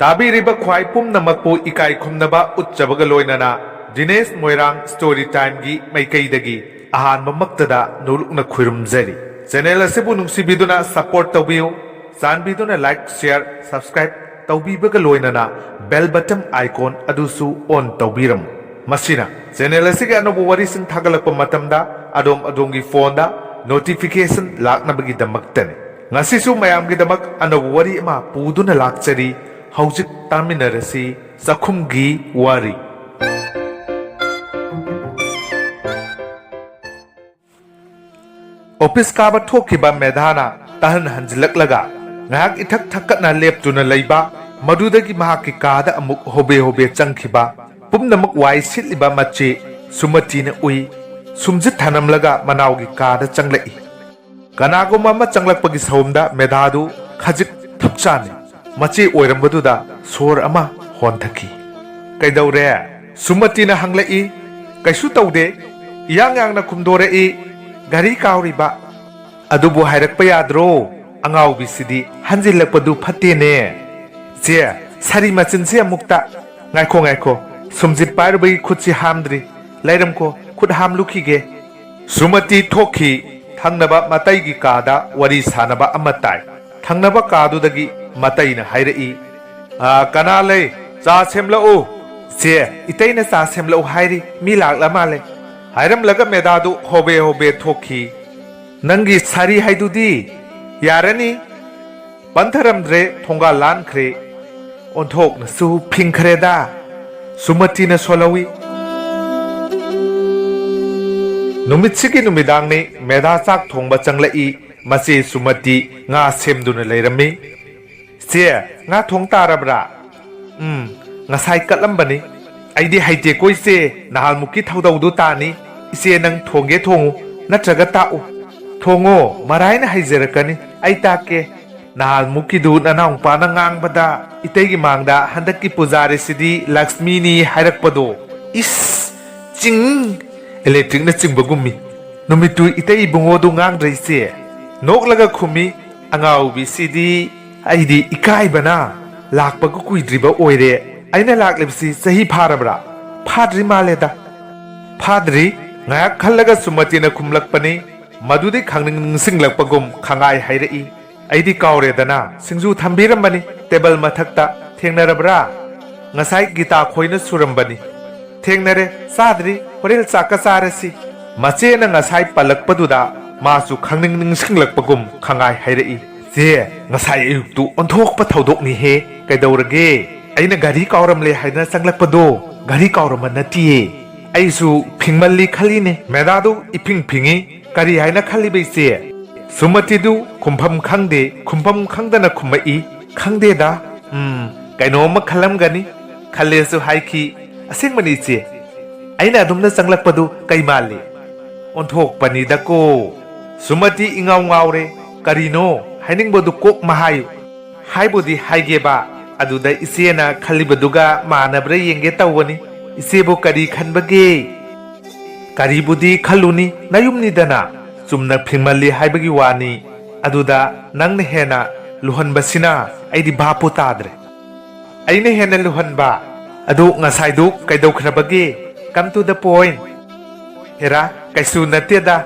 ताबीरिबा ख्वाई पुमनमकपु इकाई खुमनबा उच्चबगा लोइनना दिनेश मोइरांग स्टोरी टाइम गी मैकैदगी अहानबा मक्तदा नुरुकना खुरुमजरी चैनल असिबु नुंसिबिदुना सपोर्ट तौबियु चानबिदुना लाइक शेयर सब्सक्राइब तौबीबगा लोइनना बेल बटन आइकॉन अदुसु ऑन तौबीरम मसिना चैनल असिगे अनोबु वरिसिंग थागलकपा मतमदा अदोमगी फोनदा नोटिफिकेशन लाकनबगी दमक्तने ngasisu mayamgi damak anabu wari ama puduna lakchari haujik taminarasi sakhumgi wari office kaba thokiba medhana tahan hanjilaklaga ngahak ithak thakatna leptuna leiba madudagi mahaki kada amuk hobe changkhiba pumnamak wai sitliba machi sumatina ui sumjit thanamlaga manawgi kada changlai कनागुम चंगलपगी सौमदा मेधादु खजिक थपचाने मचे ओइरमबदुदा सोर अमा होनथकी कैदौरे सुमतिना हंगलई कैसु तौदे इयांग यांगना खुमदोरेई गारी कावरिबा अदुबु हाइरकपा याद्रो अंगावबिसिदी हंजिलकपदु फतेने जे सारी मचिनसे अमुक्ता गायखो सुमजित पारबई खुदसि हामद्रि लाइरमको खुद हामलुखिगे सुमति थोखी थंगनबा मतैगी कादा worry सानबा अमताय थंगनबा कादुदगी मतैना हाइरई कना ले चा सेमलओ जे इतैना चा सेमलओ हाइरि मी लागला माले हाइरम लगा मेदादु होबे थोखी नंगी सारी हाइदुदी यारनी पंथरमद्रे थोंगा लानख्रे ओंथोकनसु फिंखरेदा सुमतिना सोलवी नुमित्सिगी नुमिदांगनी मेधा चाक थोंबा चंगलई मचे सुमति nga semduna leirami se nga thong tarabra ngasai katlambani aidi haite koise nahal muki thaudaudu tani ise nang thonge thongu natraga ta'u thongo maraina haijarakani ai take nahal muki du nanang pa na ngang bada itegi mangda handaki pujari sidi lakshmi ni hairakpado is ching electric na chingbagumi nomitu itei bungodu ngang reise noklaga khumi angaubi sidi aidi ikai bana lakpagu kuidriba oire aina laklebsi sahi pharabra phadri maleda phadri ngayak khallaga sumatina khumlakpani madudi khangning singlakpagum khangai hairei aidi kawredana singju thambiramani table mathakta thengnarabra ngasai gita khoina surambani थेंगनरे Sadri होरेल चाका सारसी मचेना ngasai palakpaduda masu khangning ning singlakpagum khangai hairei je ngasai ayuktu onthokpa thaudokni he kaidorage aina gari kawramle haina sanglakpado gari kawram natie aisu phingmalli khaline medadu iphingi kari haina khali beise sumatidu khumpham khangdana khumai khangde da kainoma khalamgani khalesu haiki asing mani che aina adumna sanglakpadu kaimali onthok pani dako sumati ingaw ngawre karino haining bodu kok mahayu haibodi haigeba aduda isena khalibaduga manabre yenge tawani isebo kari khanbage karibudi khaluni nayumni dana chumna phingmali haibagi wani aduda nangna hena luhanbasina aidi bapu tadre aina hena luhanba adu ngasai du kaidau khrabage come to the point hera kaisu nateda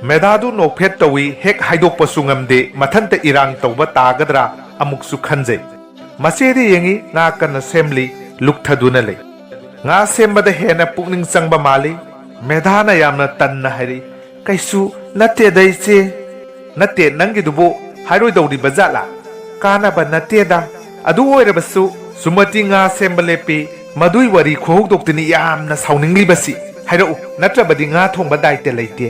medadu no phet tawi hek haidok pasungamde mathanta irang tawba tagadra amuk su khanjai masedi yengi nga kana assembly lukthaduna le nga sembada hena pukning changba mali medhana yamna tanna hari kaisu natte daise natte nangi dubo hairoi dawdi bazala kana ba nateda adu oirabasu sumati nga sembalepi madui wari khohok doktini yamna sauningli basi hairo natrabadi nga thongba daite leite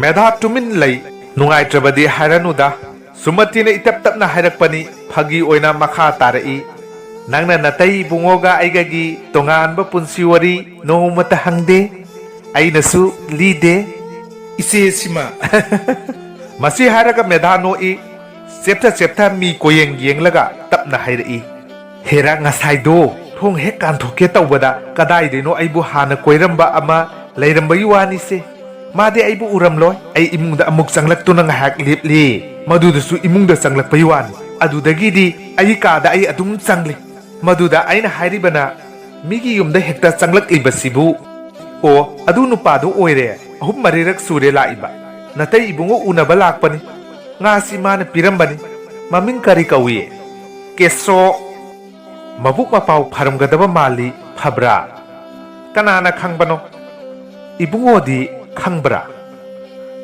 medha tumin lei nungai trabadi haranuda sumati ne itap tapna hairakpani phagi oina makha tarai nangna natai bungoga aigagi tongan ba punsi wari no mata hangde ainasu lide ise sima masi haraga medha no i chepta mi koyeng yenglaga tapna hairai hera ngasai do thong he kan thoke tawbada kadai de no aibu hana koiramba ama leiramba yuani se made aibu uramloi ai imungda amuk changlak tuna ngahak lepli madudasu imungda changlak payuan adudagi di ai ka da ai adum changli ꯃꯗꯨꯗ ꯑꯩꯅ ꯍꯥꯏꯔꯤꯕꯅ ꯃꯤꯒꯤ ꯌꯨꯝꯗ ꯍꯦꯛꯇ ꯆꯪꯂꯛꯂꯤꯕꯁꯤꯕꯨ ꯑꯣ ꯑꯗꯨ ꯅꯨꯄꯥꯗꯨ ꯑꯣꯏꯔꯦ 3-4ꯔꯛ ꯁꯨꯔꯦ ꯂꯥꯛꯏꯕ ꯅꯇꯩ ꯏꯕꯨꯡꯉꯣ ꯎꯅꯕ ꯂꯥꯛꯄꯅꯤ ꯉꯥꯁꯤ ꯃꯥꯅ ꯄꯤꯔꯝꯕꯅꯤ ꯃꯃꯤꯡ ꯀꯔꯤ ꯀꯧꯏ ꯀꯦꯁꯣ ꯃꯕꯨꯛ ꯃꯄꯥꯎ ꯐꯔꯝꯒꯗꯕ ꯃꯥꯜꯂꯤ ꯐꯕ꯭ꯔꯥ ꯀꯅꯥꯅ ꯈꯪꯕꯅꯣ ꯏꯕꯨꯡꯉꯣꯗꯤ ꯈꯪꯕ꯭ꯔꯥ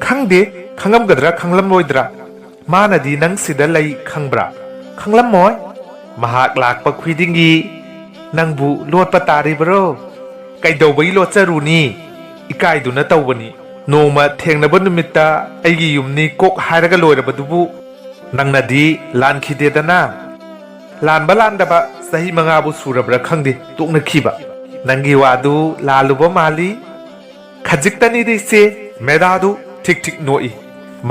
ꯈꯪꯗꯦ ꯈꯪꯉꯝꯒꯗ꯭ꯔꯥ ꯈꯪꯂꯝꯂꯣꯏꯗ꯭ꯔꯥ ꯃꯥꯅꯗꯤ ꯅꯪ ꯁꯤꯗ ꯂꯩ ꯈꯪꯕ꯭ꯔꯥ ꯈꯪꯂꯝꯃꯣꯏ ꯃꯍꯥꯛ ꯂꯥꯛꯄ ꯈꯨꯗꯤꯡꯒꯤ ꯅꯪꯕꯨ ꯂꯣꯠꯄ ꯇꯥꯔꯤꯕ꯭ꯔꯣ ꯀꯩꯗꯧꯕꯒꯤ ꯂꯣꯠꯆꯔꯨꯅꯤ ꯏꯀꯥꯏꯗꯨꯅ ꯇꯧꯕꯅꯤ ꯅꯣꯡꯃ ꯊꯦꯡꯅꯕ ꯅꯨꯃꯤꯠꯇ ꯑꯩꯒꯤ ꯌꯨꯝꯅꯤ ꯀꯣꯛ ꯍꯥꯏꯔꯒ ꯂꯣꯏꯔꯕꯗꯨꯕꯨ ꯅꯪꯅꯗꯤ ꯂꯥꯟꯈꯤꯗꯦꯗꯅ ꯂꯥꯟꯕ ꯂꯥꯟꯗꯕ ꯆꯍꯤ 5ꯕꯨ ꯁꯨꯔꯕ꯭ꯔꯥ ꯈꯪꯗꯦ ꯇꯣꯛꯅꯈꯤꯕ ꯅꯪꯒꯤ ꯋꯥꯗꯨ ꯂꯥꯜꯂꯨꯕ ꯃꯥꯜꯂꯤ ꯈꯖꯤꯛꯇꯅꯤꯗꯤ ꯏꯆꯦ ꯃꯦꯙꯥꯗꯨ ꯊꯤꯛ ꯊꯤꯛ ꯅꯣꯛꯏ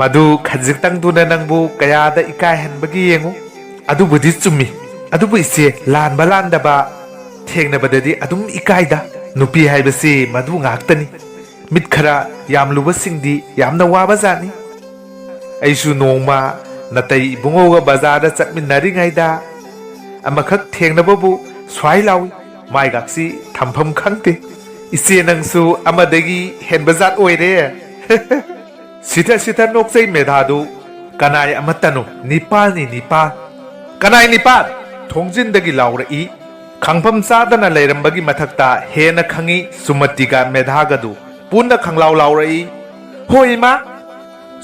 ꯃꯗꯨ ꯈꯖꯤꯛꯇꯪꯗꯨꯅ ꯅꯪꯕꯨ ꯀꯌꯥꯗ ꯏꯀꯥꯏꯍꯟꯕꯒꯤ ꯌꯦꯡꯉꯨ ꯑꯗꯨꯕꯨꯗꯤ ꯆꯨꯝꯃꯤ ꯑꯗꯨꯕꯨ ꯏꯆꯦ ꯂꯥꯟꯕ ꯂꯥꯟꯗꯕ ꯊꯦꯡꯅꯕꯗꯗꯤ ꯑꯗꯨꯝ ꯏꯀꯥꯏꯗ ꯅꯨꯄꯤ ꯍꯥꯏꯕꯁꯤ ꯃꯗꯨ ꯉꯥꯛꯇꯅꯤ ꯃꯤꯠ ꯈꯔ ꯌꯥꯝꯂꯨꯕꯁꯤꯡꯗꯤ ꯌꯥꯝꯅ ꯋꯥꯕꯖꯥꯠꯅꯤ ꯑꯩꯁꯨ ꯅꯣꯡꯃ ꯅꯇꯩ ꯏꯕꯨꯡꯉꯣꯒ ꯕꯖꯥꯔꯗ ꯆꯠꯃꯤꯟꯅꯔꯤꯉꯩꯗ ꯑꯃꯈꯛ ꯊꯦꯡꯅꯕꯕꯨ ꯁ꯭ꯋꯥꯏ ꯂꯥꯎꯏ ꯃꯥꯏꯒꯥꯛꯁꯤ ꯊꯝꯐꯝ ꯈꯪꯗꯦ ꯏꯆꯦ ꯅꯪꯁꯨ ꯑꯃꯗꯒꯤ ꯍꯦꯟꯕꯖꯥꯠ ꯑꯣꯏꯔꯦ ꯁꯤꯊ ꯅꯣꯛꯆꯩ ꯃꯦꯙꯥꯗꯨ ꯀꯅꯥꯏ ꯑꯃꯠꯇꯅꯣ ꯅꯤꯄꯥꯜꯅꯤ ꯅꯤꯄꯥꯜ ꯀꯅꯥꯏ ꯅꯤꯄꯥꯜ ꯊꯣꯡꯖꯤꯟꯗꯒꯤ ꯂꯥꯎꯔꯛꯏ ꯈꯪꯐꯝ ꯆꯥꯗꯅ ꯂꯩꯔꯝꯕꯒꯤ ꯃꯊꯛꯇ ꯍꯦꯟꯅ ꯈꯪꯏ ꯁꯨꯃꯇꯤꯒ ꯃꯦꯙꯥꯒꯗꯨ ꯄꯨꯟꯅ ꯈꯪꯂꯥꯎ ꯂꯥꯎꯔꯛꯏ ꯍꯣꯏ ꯏꯃꯥ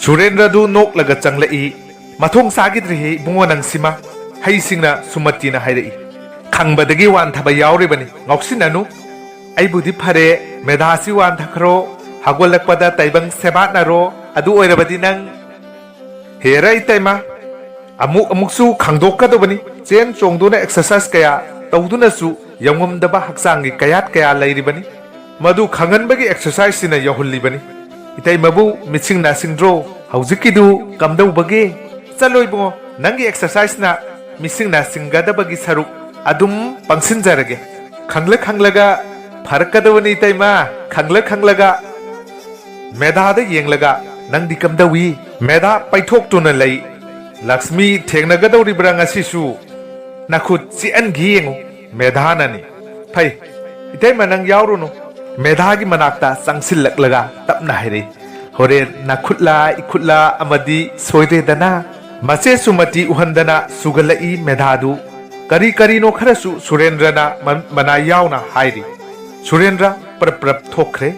ꯁꯨꯔꯦꯟꯗ꯭ꯔꯗꯨ ꯅꯣꯛꯂꯒ ꯆꯪꯂꯛꯏ ꯃꯊꯣꯡ ꯆꯥꯈꯤꯗ꯭ꯔꯦꯍꯦ ꯏꯕꯨꯡꯉꯣ ꯅꯪꯁꯤꯃ ꯍꯩꯁꯤꯡꯅ ꯁꯨꯃꯇꯤꯅ ꯍꯥꯏꯔꯛꯏ ꯈꯪꯕꯗꯒꯤ ꯋꯥꯟꯊꯕ ꯌꯥꯎꯔꯤꯕꯅꯤ ꯉꯥꯎꯁꯤꯟꯅꯅꯨ ꯑꯩꯕꯨꯗꯤ ꯐꯔꯦ ꯃꯦꯙꯥꯁꯤ ꯋꯥꯟꯊꯈ꯭ꯔꯣ ꯍꯧꯒꯠꯂꯛꯄꯗ ꯇꯥꯏꯕꯪ ꯁꯦꯕꯥꯠꯅꯔꯣ ꯑꯗꯨ ꯑꯣꯏꯔꯕꯗꯤ ꯅꯪ ꯍꯦꯔ ꯏꯇꯩꯃ ꯑꯃꯨꯛꯁꯨ ꯈꯪꯗꯣꯛꯀꯗꯕꯅꯤ ꯆꯦꯟ ꯆꯣꯡꯗꯨꯅ ꯑꯦꯛꯁꯔꯁꯥꯏꯁ ꯀꯌꯥ ꯇꯧꯗꯨꯅꯁꯨ ꯌꯧꯉꯝꯗꯕ ꯍꯛꯆꯥꯡꯒꯤ ꯀꯌꯥꯠ ꯀꯌꯥ ꯂꯩꯔꯤꯕꯅꯤ ꯃꯗꯨ ꯈꯪꯍꯟꯕꯒꯤ ꯑꯦꯛꯁꯔꯁꯥꯏꯁꯁꯤꯅ ꯌꯧꯍꯜꯂꯤꯕꯅꯤ ꯏꯇꯩꯃꯕꯨ ꯃꯤꯠꯁꯤꯡ ꯅꯥꯁꯤꯡꯗ꯭ꯔꯣ ꯍꯧꯖꯤꯛꯀꯤꯗꯨ ꯀꯝꯗꯧꯕꯒꯦ ꯆꯠꯂꯣ ꯏꯕꯨꯡꯉꯣ ꯅꯪꯒꯤ ꯑꯦꯛꯁꯔꯁꯥꯏꯁꯅ ꯃꯤꯠꯁꯤꯡ ꯅꯥꯁꯤꯡꯒꯗꯕꯒꯤ ꯁꯔꯨꯛ ꯑꯗꯨꯝ ꯄꯪꯁꯤꯟꯖꯔꯒꯦ ꯈꯪꯂꯒ ꯐꯔꯛꯀꯗꯕꯅꯤ ꯏꯇꯩꯃ ꯈꯪꯂꯒ ꯃꯦꯙꯥꯗ ꯌꯦꯡꯂꯒ ꯅꯪꯗꯤ ꯀꯝꯗꯧꯏ ꯃꯦꯙꯥ ꯄꯩꯊꯣꯛꯇꯨꯅ ꯂꯩ ꯂꯛꯁꯃꯤ ꯊꯦꯡꯅꯒꯗꯧꯔꯤꯕ꯭ꯔꯥ ꯉꯁꯤꯁꯨ ꯅꯈꯨꯠ ꯆꯤꯛꯍꯟꯈꯤ ꯌꯦꯡꯉꯨ ꯃꯦꯙꯥꯅꯅꯤ ꯐꯩ ꯏꯇꯩꯃ ꯅꯪ ꯌꯥꯎꯔꯨꯅꯨ ꯃꯦꯙꯥꯒꯤ ꯃꯅꯥꯛꯇ ꯆꯪꯁꯤꯜꯂꯛꯂꯒ ꯇꯞꯅ ꯍꯥꯏꯔꯛꯏ ꯍꯣꯔꯦꯟ ꯅꯈꯨꯠꯂꯥ ꯏꯈꯨꯠꯂꯥ ꯑꯃꯗꯤ ꯁꯣꯏꯗ꯭ꯔꯦꯗꯅ ꯃꯆꯦ ꯁꯨꯃꯇꯤ ꯎꯍꯟꯗꯅ ꯁꯨꯒꯠꯂꯛꯏ ꯃꯦꯙꯥꯗꯨ ꯀꯔꯤꯅꯣ ꯈꯔꯁꯨ ꯁꯨꯔꯦꯟꯗ꯭ꯔꯅ ꯃꯅꯥ ꯌꯥꯎꯅ ꯍꯥꯏꯔꯤ ꯁꯨꯔꯦꯟꯗ꯭ꯔ ꯄ꯭ꯔꯞ ꯊꯣꯛꯈ꯭ꯔꯦ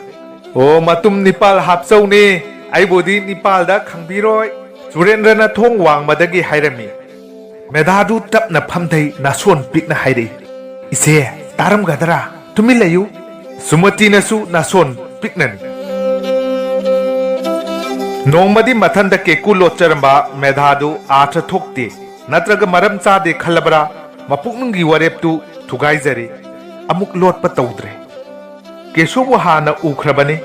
ꯑꯣ ꯃꯇꯨꯝ 9 ꯍꯥꯞꯆꯧꯅꯦ ꯑꯩꯕꯨꯗꯤ 9ꯗ ꯈꯪꯕꯤꯔꯣꯏ ꯁꯨꯔꯦꯟꯗ꯭ꯔꯅ ꯊꯣꯡ ꯋꯥꯡꯃꯗꯒꯤ ꯍꯥꯏꯔꯝꯃꯤ ꯃꯦꯙꯥꯗꯨ ꯇꯞꯅ ꯐꯝꯊꯩ ꯅꯥꯁꯣꯟ ꯄꯤꯛꯅ ꯍꯥꯏꯔꯛꯏ ꯏꯆꯦ ꯇꯥꯔꯝꯒꯗ꯭ꯔꯥ ꯇꯨꯃꯤꯟ ꯂꯩꯌꯨ ꯁꯨꯃꯇꯤꯅꯁꯨ ꯅꯥꯁꯣꯟ ꯄꯤꯛꯅꯅꯤ ꯅꯣꯡꯃꯗꯤ ꯃꯊꯟꯗ ꯀꯦꯀꯨ ꯂꯣꯠꯆꯔꯝꯕ ꯃꯦꯙꯥꯗꯨ ꯑꯥꯊ꯭ꯔ ꯊꯣꯛꯇꯦ ꯅꯠꯇ꯭ꯔꯒ ꯃꯔꯝ ꯆꯥꯗꯦ ꯈꯜꯂꯕ꯭ꯔꯥ ꯃꯄꯨꯛꯅꯨꯡꯒꯤ ꯋꯥꯔꯦꯞꯇꯨ ꯊꯨꯒꯥꯏꯖꯔꯦ ꯑꯃꯨꯛ ꯂꯣꯠꯄ ꯇꯧꯗ꯭ꯔꯦ ꯀꯦꯁꯣꯕꯨ ꯍꯥꯟꯅ ꯎꯈ꯭ꯔꯕꯅꯤ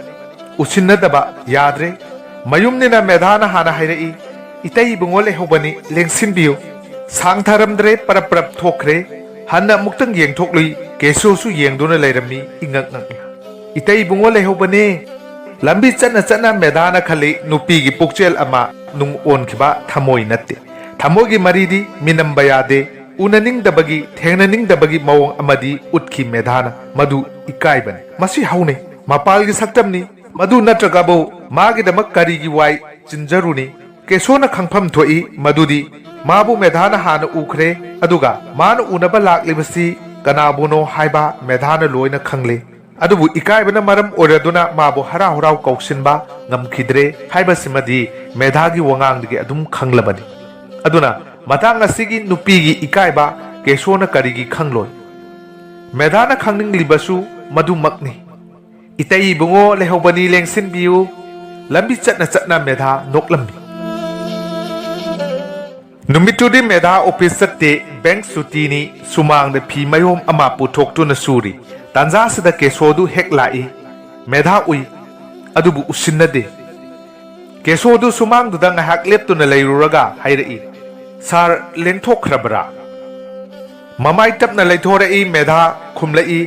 ꯎꯁꯤꯟꯅꯗꯕ ꯌꯥꯗ꯭ꯔꯦ ꯃꯌꯨꯝꯅꯤꯅ ꯃꯦꯙꯥꯅ ꯍꯥꯟꯅ ꯍꯥꯏꯔꯛꯏ ꯏꯇꯩ ꯏꯕꯨꯡꯉꯣ ꯂꯩꯍꯧꯕꯅꯤ ꯂꯦꯡꯁꯤꯟꯕꯤꯌꯨ ꯁꯥꯡꯊꯔꯝꯗ꯭ꯔꯦ ꯄꯔꯞ ꯊꯣꯛꯈ꯭ꯔꯦ ꯍꯟꯅ ꯑꯃꯨꯛꯇꯪ ꯌꯦꯡꯊꯣꯛꯂꯨꯏ ꯀꯦꯁꯣꯁꯨ ꯌꯦꯡꯗꯨꯅ ꯂꯩꯔꯝꯃꯤ ꯏꯉꯛ ꯉꯛꯅ ꯏꯇꯩ ꯏꯕꯨꯡꯉꯣ ꯂꯩꯍꯧꯕꯅꯦ ꯂꯝꯕꯤ ꯆꯠꯅ ꯃꯦꯙꯥꯅ ꯈꯜꯂꯤ ꯅꯨꯄꯤꯒꯤ ꯄꯨꯛꯆꯦꯜ ꯑꯃ ꯅꯨꯡ ꯑꯣꯟꯈꯤꯕ ꯊꯃꯣꯏ ꯅꯠꯇꯦ ꯊꯃꯣꯏꯒꯤ ꯃꯔꯤꯗꯤ ꯃꯤꯅꯝꯕ ꯌꯥꯗꯦ ꯎꯅꯅꯤꯡꯗꯕꯒꯤ ꯊꯦꯡꯅꯅꯤꯡꯗꯕꯒꯤ ꯃꯑꯣꯡ ꯑꯃꯗꯤ ꯎꯠꯈꯤ ꯃꯦꯙꯥꯅ ꯃꯗꯨ ꯏꯀꯥꯏꯕꯅꯤ ꯃꯁꯤ ꯍꯧꯅꯩ ꯃꯄꯥꯜꯒꯤ ꯁꯛꯇꯝꯅꯤ ꯃꯗꯨ ꯅꯠꯇ꯭ꯔꯒꯕꯨ ꯃꯥꯒꯤꯗꯃꯛ ꯀꯔꯤꯒꯤ ꯋꯥꯏ ꯆꯤꯟꯖꯔꯨꯅꯤ ꯀꯦꯁꯣꯅ ꯈꯪꯐꯝ ꯊꯣꯛꯏ ꯃꯗꯨꯗꯤ ꯃꯥꯕꯨ ꯃꯦꯙꯥꯅ ꯍꯥꯟꯅ ꯎꯈ꯭ꯔꯦ ꯑꯗꯨꯒ ꯃꯥꯅ ꯎꯅꯕ ꯂꯥꯛꯂꯤꯕꯁꯤ ꯀꯅꯥꯕꯨꯅꯣ ꯍꯥꯏꯕ ꯃꯦꯙꯥꯅ ꯂꯣꯏꯅ ꯈꯪꯂꯦ ꯑꯗꯨꯕꯨ ꯏꯀꯥꯏꯕꯅ ꯃꯔꯝ ꯑꯣꯏꯔꯗꯨꯅ ꯃꯥꯕꯨ ꯍꯔꯥꯎ ꯀꯧꯁꯤꯟꯕ ꯉꯝꯈꯤꯗ꯭ꯔꯦ ꯍꯥꯏꯕꯁꯤꯃꯗꯤ ꯃꯦꯙꯥꯒꯤ ꯋꯥꯉꯥꯡꯗꯒꯤ ꯑꯗꯨꯝ ꯈꯪꯂꯕꯅꯤ ꯑꯗꯨꯅ ꯃꯇꯥꯡ ꯑꯁꯤꯒꯤ ꯅꯨꯄꯤꯒꯤ ꯏꯀꯥꯏꯕ ꯀꯦꯁꯣꯅ ꯀꯔꯤꯒꯤ ꯈꯪꯂꯣꯏ ꯃꯦꯙꯥꯅ ꯈꯪꯅꯤꯡꯂꯤꯕꯁꯨ ꯃꯗꯨꯃꯛꯅꯤ ꯏꯇꯩ ꯏꯕꯨꯡꯉꯣ ꯂꯩꯍꯧꯕꯅꯤ ꯂꯦꯡꯁꯤꯟꯕꯤꯌꯨ ꯂꯝꯕꯤ ꯆꯠꯅ ꯃꯦꯙꯥ ꯅꯣꯛꯂꯝꯃꯤ ꯅꯨꯃꯤꯠꯇꯨꯗꯤ ꯃꯦꯙꯥ ꯑꯣꯐꯤꯁ ꯆꯠꯇꯦ ꯕꯦꯡꯛ ꯁꯨꯇꯤꯅꯤ ꯁꯨꯃꯥꯡꯗ ꯐꯤ ꯃꯌꯣꯝ ꯑꯃ ꯄꯨꯊꯣꯛꯇꯨꯅ ꯁꯨꯔꯤ ꯇꯥꯟꯖꯥꯁꯤꯗ ꯀꯦꯁꯣꯗꯨ ꯍꯦꯛ ꯂꯥꯛꯏ ꯃꯦꯙꯥ ꯎꯏ ꯑꯗꯨꯕꯨ ꯎꯁꯤꯟꯅꯗꯦ ꯀꯦꯁꯣꯗꯨ ꯁꯨꯃꯥꯡꯗꯨꯗ ꯉꯥꯏꯍꯥꯛ ꯂꯦꯞꯇꯨꯅ ꯂꯩꯔꯨꯔꯒ ꯍꯥꯏꯔꯛꯏ ꯁꯥꯔ ꯂꯦꯡꯊꯣꯛꯈ꯭ꯔꯕ꯭ꯔꯥ ꯃꯃꯥꯏ ꯇꯞꯅ ꯂꯩꯊꯣꯔꯛꯏ ꯃꯦꯙꯥ ꯈꯨꯝꯂꯛꯏ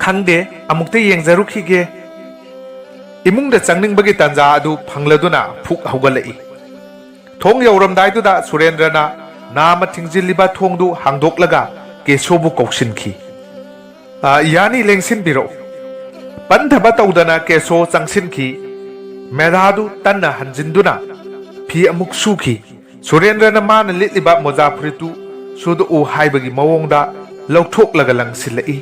ꯈꯪꯗꯦ ꯑꯃꯨꯛꯇ ꯌꯦꯡꯖꯔꯨꯈꯤꯒꯦ ꯏꯃꯨꯡꯗ ꯆꯪꯅꯤꯡꯕꯒꯤ ꯇꯥꯟꯖꯥ ꯑꯗꯨ ꯐꯪꯂꯗꯨꯅ ꯐꯨꯛ ꯍꯧꯒꯠꯂꯛꯏ ꯊꯣꯡ ꯌꯧꯔꯝꯗꯥꯏꯗꯨꯗ ꯁꯨꯔꯦꯟꯗ꯭ꯔꯅ ꯅꯥꯝꯃ ꯊꯤꯡꯖꯤꯜꯂꯤꯕ ꯊꯣꯡꯗꯨ ꯍꯥꯡꯗꯣꯛꯂꯒ केशोबु कौशिनखी यानी लेंसिन बिरो पंधबा तौदना केशो चंगसिनखी मेधादु तन्ना हंजिंदुना फी अमुक सुखी सुरेंद्रना मान लिटलिबा मोजा फुरितु सुदु उ हाइबगी मवोंगदा लौथोकलगा लंगसिलई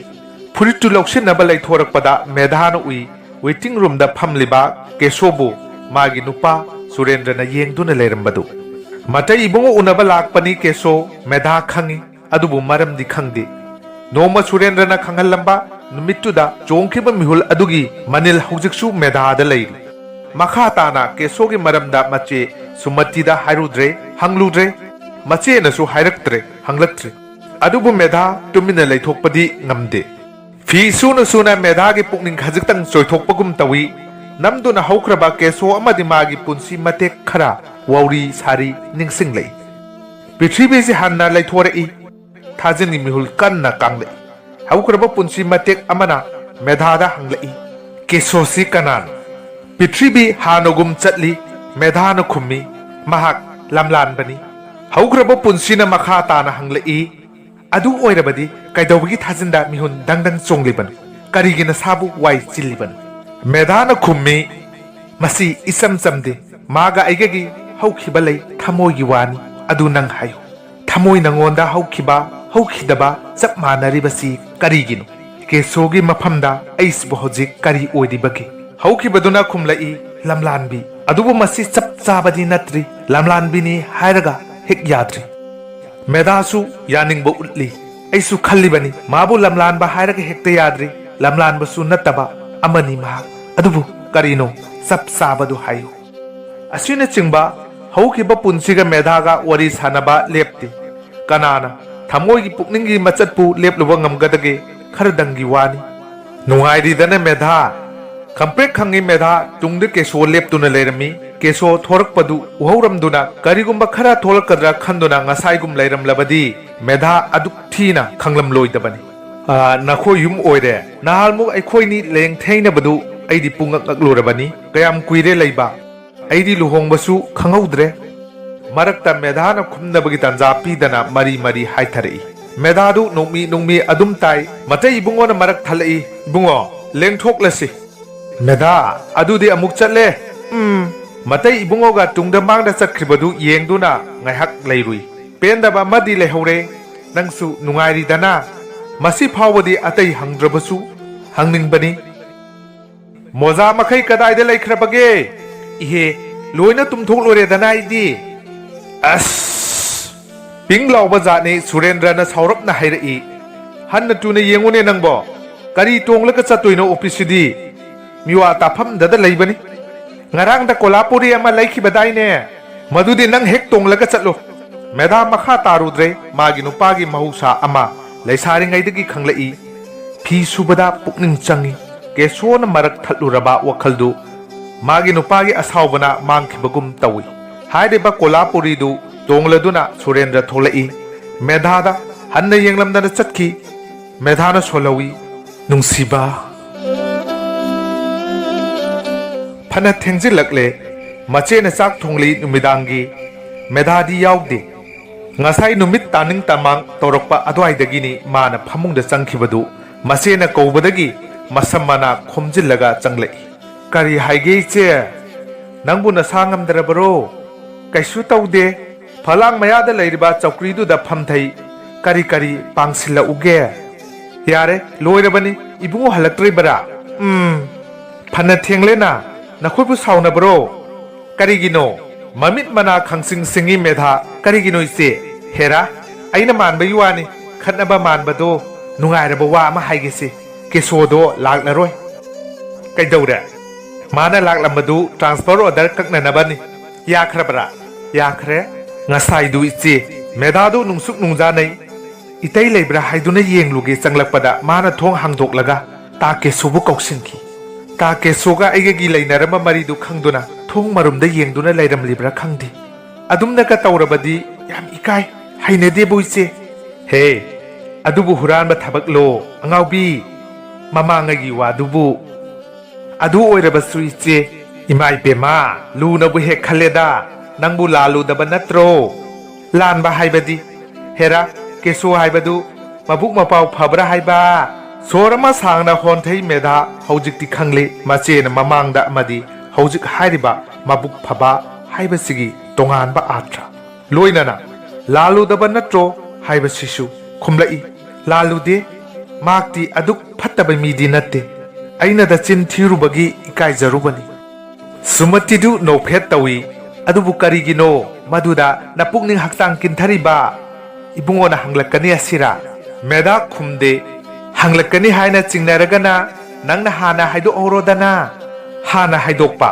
फुरितु लौसिनबा लैथोरकपदा मेधाना उई वेटिंग रूम दा फमलिबा केशोबु मागी नुपा सुरेंद्रना येंगदुना लेरंबदु मतई इबुंगो उनबा लाकपनी केशो मेधा खंगी अदुबु मरमदि खंगदि नोमा सुरेंद्रना खंगहलंबा नुमित्तुदा चोंखिबा मिहुल अदुगी मनिल हौजिकसु मेधादा लैरि मखा ताना केशोगी मरमदा मचे सुमतिदा हाइरुद्रे हंगलुद्रे मचेनसु हाइरक्त्रे हंगलक्त्रे अदुबु मेधा तुमिना लैथोकपदि ngamde फी सुना सुना मेधागी पुकनिंग खजिक्तंग चोइथोकपगुम तवी नमदुना हौख्रबा केशो अमदि मागी पुंसी मतेक खरा वाउरी सारी निंगसिंगलै पृथ्वीसे हन्ना लैथोरई थाजनी मिहुल कन्ना कांगलै हौख्रबा पुंसी मतेक अमना मेधादा हंगलै केशोसी कनान पृथ्वी हानोगुम चटली मेधाना खुम्मी महाक लमलानबनी हौख्रबा पुंसीना मखा ताना हंगलै अदु ओइरबदी कैदौबगी थाजिंदा मिहुन दंदंग चोंगलिबन करिगिना साबु वाई चिल्लिबन मेधाना खुम्मी मसी इसम चमदे मागा आइगगी हौखिबा लै थमोइगी वानी अदु नंग हायु थमोइ नंगोंदा हौखिबा हौखिदबा चप मानरिबसी करिगिनु केशोगी मफमदा आइसबु हौजिक करि ओइदिबगी हौखिबदुना खुमलई लमलानबी अदुबु मसी चप चाबदी नत्रि लमलानबीनी हायरगा हेक याद्रि मेधासु यानिंगबो उल्ली ऐसु खल्लिबनी माबु लमलानबा हायरगा हेक्ते याद्रि लमलानबसु नत्तबा अमनी मा अदुबु करिनो चप चाबदु हायु असिना चिंबा हौखिबा पुंसिगा मेधागा वरी सानबा लेप्ति कनाना थमोइगी पुकनिंगी मचतपु लेपलुबा ngamgadage खरदंगी वानी नुंगाइरिदना मेधा खंप्रेक खंगी मेधा तुंगद केशो लेप्तुना लेरमी केशो थोरकपदु उहौरमदुना करिगुंबा खरा थोलकद्रा खंदुना ngasaiगुम लेरमलबदी मेधा अदुक थीना खंगलम लोइदबनी नखो युम ओइरे नाहालमु अखोइनी लेंग थैनबदु अइदी पुंगक नकलोरबनी कयाम कुइरे लैबा अइदी लुहोंगबसु खंगौद्रे मरकता मेधाना खुमनबगी तंजा पीदना मरी मरी हाइथरई मेधादु नोंमी नोंमी अदुम ताई मतै इबुंगोना मरक थलई इबुंगो लेंथोकलसी मेधा अदुदी अमुक चले मतै इबुंगोगा तुंगदा मांगदा चटख्रिबदु येंगदुना ngaihak leirui pendaba madi lehore nangsu nungairi-dana masi phawbadi atai hangdrabasu hangningbani moza makhai kadaida laikhrabage ihe loina tumthok lore dana idi as ping lawba jane surendrana saurapna hairei hanna tuna yengune nangbo kari tonglaga chatoina office-di miwa tafam dada leibani ngarang da kolapuri ama laikhibadaine madudi nang hek tonglaga chatlo मेधा मखा तारुद्रे मागी नुपागी महौसा अमा लैसारिंगैदगी खंगलई फी सुबदा पुकनिंग चंगी केशोन मरक थलुरबा वखलदु मागी नुपागी असावबना मांगखिबगुम तवी हाइदेबा कोलापुरीदु तोंगलदुना सुरेंद्र थोलई मेधादा हन्ना येंगलमदना चटकी मेधाना सोलवी नुंसीबा फना थेंजिलकले मचेना चाक थोंगली नुमिदांगी मेधादी यावदे ngasai numit taning tamang torokpa adwaidagini mana phamungda changkhibadu masena koubadagi masamana khomjillaga changlei kari haige che nangbu na sangamdrabaro kaisu taude phalang mayada leiriba chaukridu da phamthai kari kari pangsilla uge yare loirabani ibungo halaktrei bara phana thenglena nakhoibu sauna bro karigino mamit mana khangsing singi medha karigino ise Hera अइना मानबा युवानी खनबा मानबदो नुंगाइरबा वा अमा हाइगेसे केशोदो लागलरोय कैदौरे माना लागलमदु transfer order ककननबनी याखरबरा याखरे ngasaidu iche medadu nungsuk nungjanai इतै लेब्रा हाइदुना येंगलुगे चंगलकपदा माना थोंग हांगदोकलगा ताके सुबु कौसिनखी ताके सोगा आइगेगी लैनरमा मरिदु खंगदुना थोंग मरुमदा येंगदुना लैरमलिब्रा खंगदि अदुमनका तौरबदी याम इकाय हाइनदे बुइचे हे अदुबु हुरानबा थबकलो अंगावबी ममांगगी वादुबु अदु ओइरबसु इचे इमाई पेमा लुनबु हे खलेदा नंगबु लालुदबा नत्रो लानबा हाइबदी हेरा केसो हाइबदु mabuk mapau phabra haiba sorama sangna hon thei medha hojik ti khangle mache na mamang da amadi hojik hairiba mabuk phaba haiba sigi tongan ba atra loina na lalu daba natro haiba sisu khumlai lalu de makti aduk phattaba midi natte aina da chin thirubagi ikai jarubani sumati du no phet tawi adubu karigino maduda napukning haktang kinthariba ibungo na hanglakani asira meda khumde hanglakani haina chingnaragana nangna hana haido orodana hana haidokpa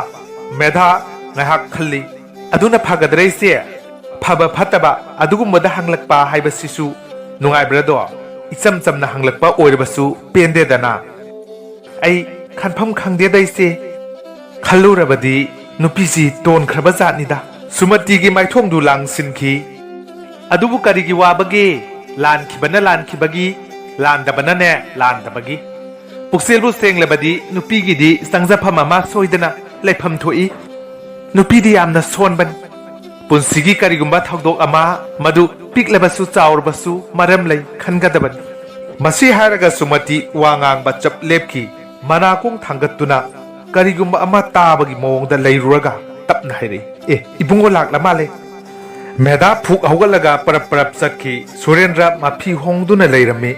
meda ngahak khalli aduna phagadreise phaba phataba adugumada hanglakpa haiba sisu nungai brado icham chamna hanglakpa oirbasu pende dana ai khanpham khangde daise khallurabadi nupisi ton khraba zatnida sumati gi maithong du lang sinki adubu karigi wabage lan khibagi lan dabana ne lan dabagi pukselbu senglabadi nupi gi di sangjapham mama soidana lepham thoi nupi di yamna sonban punsigi karigumba thogdok ama madu piklabasu chaurbasu maram lei khangadaban masi haraga sumati wangang ba chap lepki manakong thangatuna karigumba ama tabagi mongda leiruraga tapna hairi ibungo lakla male meda phuk hawgalaga parap sakhi surendra mafi hongduna leirami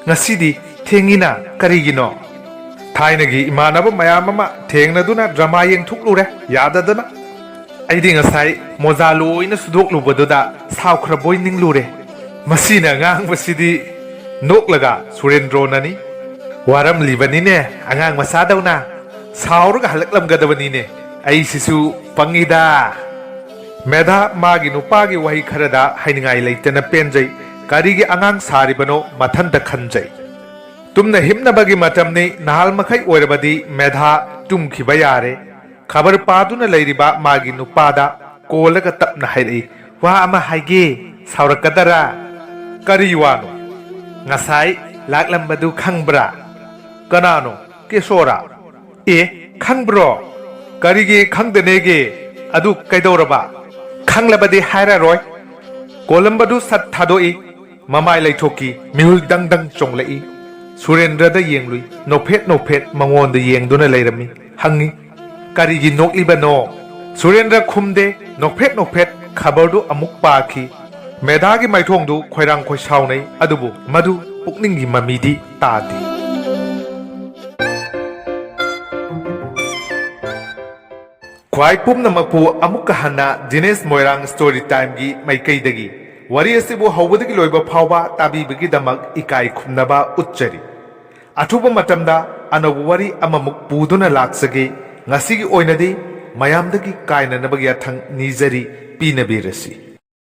ngasidi thengina karigino thainagi imanaba mayam ama thengnaduna drama yeng thuklure yadadana aidi ngasai moza loina sudok lubaduda saukhra boy ninglure masina ngang basidi noklaga surendro nani waram libani ne angang masadawna sauraga halaklamgadabani ne ai sisu pangida medha magi nupagi wahi kharada hainingai leitana penjai karigi angang saribano mathanda khanjai tumna himnabagi matamni nahal makhai oirabadi medha tumkhiba yare khabar paduna leiriba magi nupada kolaga tapna hairi wa ama haige saurakadara kari wano ngasai laklambadu khangbra kanano kesora khangbro karigi khangdenege adu kaidoraba khanglabadi haira roy kolambadu sat thadoi mamai laithoki mihul dang chonglai surendra da yenglui nophet mangon da yengduna leirami hangi karigi noklibano surendra khumde nophet khabardu amuk paaki medagi maithongdu khoirang khoi saunai adubu madu pukningi mamidi tadi kwai pumna mapu amukka hana Dinesh Moirang story time gi maikaidagi wari asibu hawbadagi loiba phawba tabibagi damak ikai khumnaba utchari athuba matamda anabu wari amamuk puduna laksage ngasigi oinadi mayamdagi kaina nabagi athang nizari pinabirasi